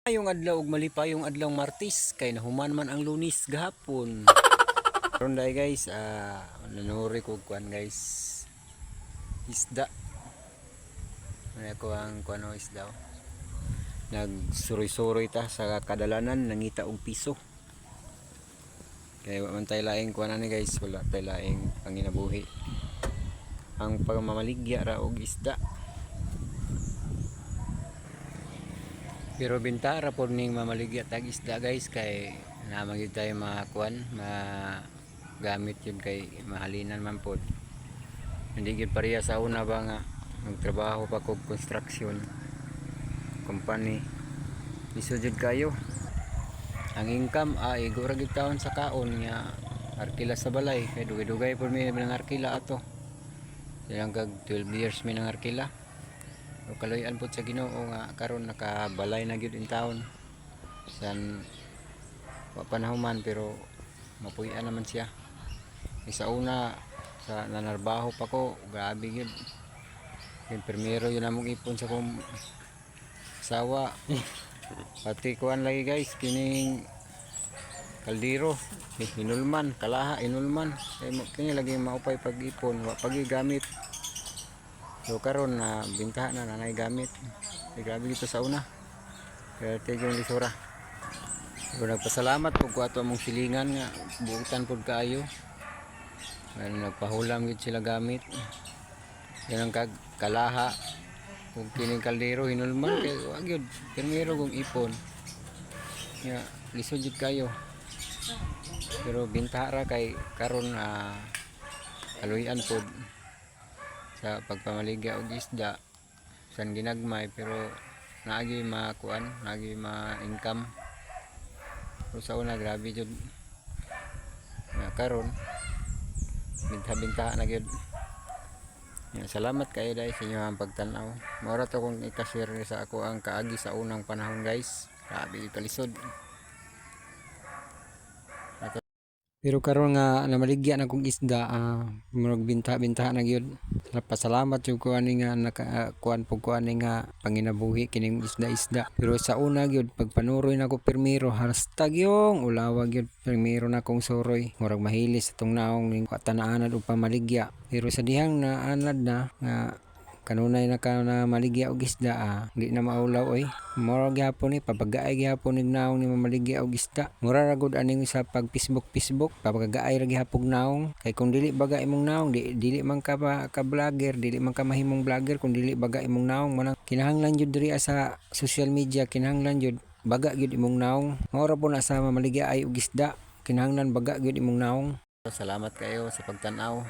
Yung adlaw ug malipa yung adlaw Martes kay nahuman man ang Lunes gahapon. Karon day guys, nanuri ko kuan guys. Isda. Ano ko ang kuan o isda. Nagsuroy-suroy ta sa kadalanan nangita og piso. Kaya man tay laing kuan ani guys, wala tay laing panginabuhi. Ang pagmamaligya ra og isda. Pero bintara po ning mamaligya tag isda guys kay naman yun tayo makuan, magamit yun kay mahalinan man po. Hindi yun pareha sa una ba nga magtrabaho pa kog construction company. Iso jud kayo. Ang income ay gura gid taon sa kaon nga arkila sa balay kay dugay-dugay po mi nang arkila ato. Ilang kag 12 years mi nang arkila. O kaloyan po sa Ginoo nga karon nakabalay na gyud in taon san panahuman pero mapuy-an naman siya. Sa una sa nanarbaho pa ko grabe gyud yung primero yun among ipon sa kong sawa pati kuan lagi guys kining kaldero inulman kalaha inulman kini lagi maupay pag-ipon wa pag-gamit. So karon na bintahan na nanay gamit. Grabe dito sa una. Kaya tayo yung lisura. So nagpasalamat po ko ato among silingan nga buutan po kaayo. Nagpahulam gid sila gamit. Yan ang kalaha. Kung kining kaldero hinulman kay wag gyud primero kung ipon. Ya lisod jud kayo. Pero bintaha ra kay karon kaluyan pod sa pagpamaligya og isda san ginagmay pero naagi makuan naagi ma-income. Pero sa una grabe jud nga karon binta-binta na gyud. Salamat kayo dai sa inyo ang pagtan-aw. Mora to kung i-share sa ako ang kaagi sa unang panahon guys. Grabe kalisod. Pero karon nga namaligya na kong isda murag binta na gyud. Pasalamat jud ko ani nga kuan pug ko ani nga panginabuhi kining isda. Pero sa una gyud pagpanuroy nako pirmiro hashtag yung ulawa gyud pirmiro na kong suroy. Murag mahilis atong naong ning tanaanan og pamaligya. Pero sa dihang naanad na nga kanunay na ka na maligya og isda di na maulaw oy. Mura gyapon ni papagaay gyapon ning naong ni mamaligya og isda. Mura ra gud aning sa pag Facebook papagaay ra gyapon naong kay kung dili baga imong naong dili man ka vlogger, dili man ka mahimong vlogger kung dili baga imong naong manang kinahanglan jud diri sa social media kinahanglan jud baga gyud imong naong. Mura po na sa mamaligya ay og isda kinahanglan baga gyud imong naong. Salamat kayo sa pagtan-aw.